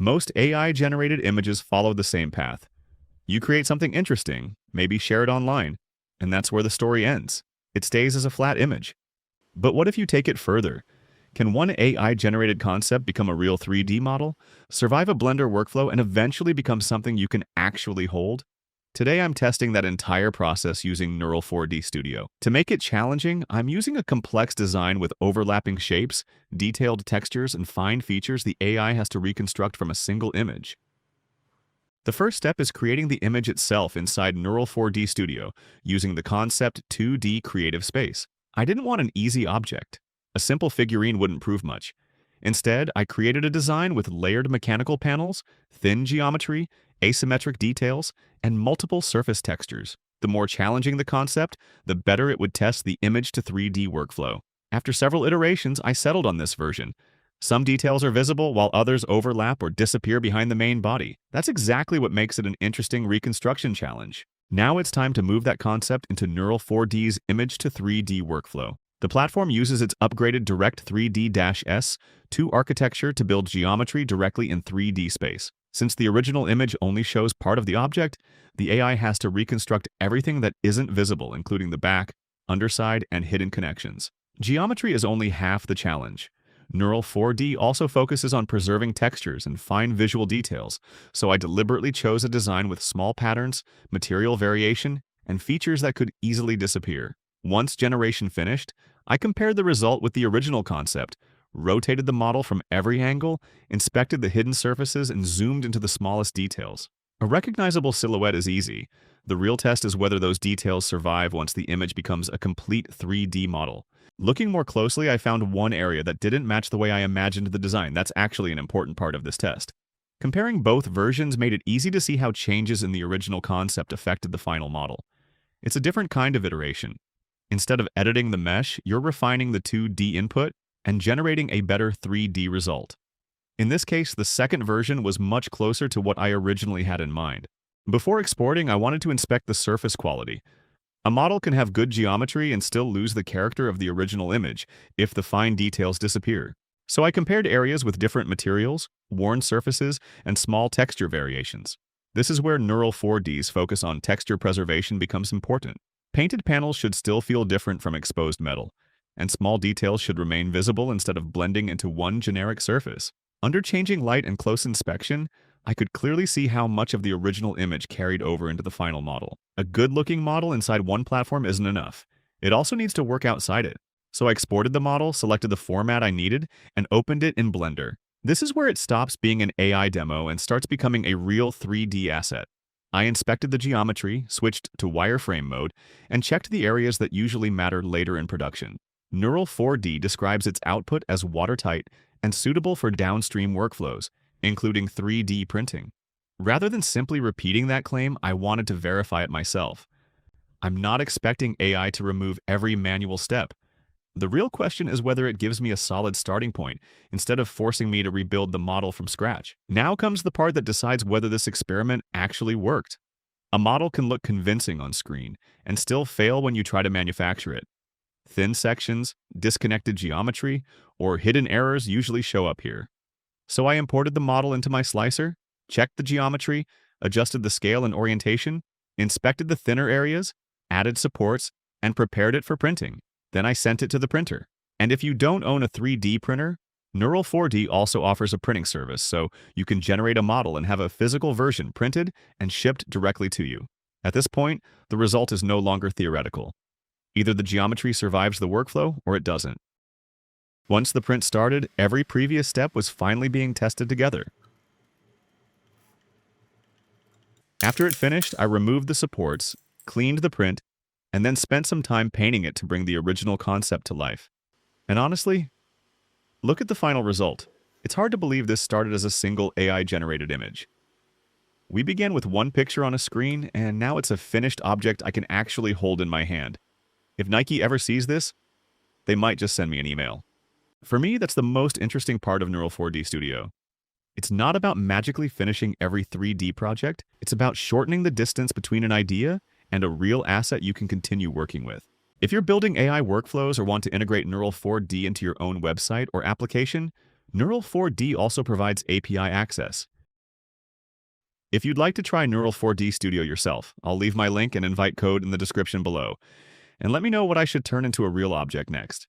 Most AI-generated images follow the same path. You create something interesting, maybe share it online, and that's where the story ends. It stays as a flat image. But what if you take it further? Can one AI-generated concept become a real 3D model, survive a Blender workflow, and eventually become something you can actually hold? Today I'm testing that entire process using Neural4D Studio. To make it challenging, I'm using a complex design with overlapping shapes, detailed textures, and fine features the AI has to reconstruct from a single image. The first step is creating the image itself inside Neural4D Studio using the concept 2D creative space. I didn't want an easy object. A simple figurine wouldn't prove much. Instead, I created a design with layered mechanical panels, thin geometry, asymmetric details, and multiple surface textures. The more challenging the concept, the better it would test the image to 3D workflow. After several iterations, I settled on this version. Some details are visible while others overlap or disappear behind the main body. That's exactly what makes it an interesting reconstruction challenge. Now it's time to move that concept into Neural4D's image to 3D workflow. The platform uses its upgraded Direct 3D-S2 architecture to build geometry directly in 3D space. Since the original image only shows part of the object, the AI has to reconstruct everything that isn't visible, including the back, underside, and hidden connections. Geometry is only half the challenge. Neural4D also focuses on preserving textures and fine visual details, so I deliberately chose a design with small patterns, material variation, and features that could easily disappear. Once generation finished, I compared the result with the original concept, rotated the model from every angle, inspected the hidden surfaces, and zoomed into the smallest details. A recognizable silhouette is easy. The real test is whether those details survive once the image becomes a complete 3D model. Looking more closely, I found one area that didn't match the way I imagined the design. That's actually an important part of this test. Comparing both versions made it easy to see how changes in the original concept affected the final model. It's a different kind of iteration. Instead of editing the mesh, you're refining the 2D input and generating a better 3D result. In this case, the second version was much closer to what I originally had in mind. Before exporting, I wanted to inspect the surface quality. A model can have good geometry and still lose the character of the original image if the fine details disappear. So I compared areas with different materials, worn surfaces, and small texture variations. This is where Neural4D's focus on texture preservation becomes important. Painted panels should still feel different from exposed metal, and small details should remain visible instead of blending into one generic surface. Under changing light and close inspection, I could clearly see how much of the original image carried over into the final model. A good-looking model inside one platform isn't enough. It also needs to work outside it. So I exported the model, selected the format I needed, and opened it in Blender. This is where it stops being an AI demo and starts becoming a real 3D asset. I inspected the geometry, switched to wireframe mode, and checked the areas that usually matter later in production. Neural4D describes its output as watertight and suitable for downstream workflows, including 3D printing. Rather than simply repeating that claim, I wanted to verify it myself. I'm not expecting AI to remove every manual step. The real question is whether it gives me a solid starting point, instead of forcing me to rebuild the model from scratch. Now comes the part that decides whether this experiment actually worked. A model can look convincing on screen, and still fail when you try to manufacture it. Thin sections, disconnected geometry, or hidden errors usually show up here. So I imported the model into my slicer, checked the geometry, adjusted the scale and orientation, inspected the thinner areas, added supports, and prepared it for printing. Then I sent it to the printer. And if you don't own a 3D printer, Neural4D also offers a printing service, so you can generate a model and have a physical version printed and shipped directly to you. At this point, the result is no longer theoretical. Either the geometry survives the workflow or it doesn't. Once the print started, every previous step was finally being tested together. After it finished, I removed the supports, cleaned the print, and then spent some time painting it to bring the original concept to life. And honestly, look at the final result. It's hard to believe this started as a single AI-generated image. We began with one picture on a screen, and now it's a finished object I can actually hold in my hand. If Nike ever sees this, they might just send me an email. For me, that's the most interesting part of Neural4D Studio. It's not about magically finishing every 3D project. It's about shortening the distance between an idea and a real asset you can continue working with. If you're building AI workflows or want to integrate Neural4D into your own website or application, Neural4D also provides API access. If you'd like to try Neural4D Studio yourself, I'll leave my link and invite code in the description below. And let me know what I should turn into a real object next.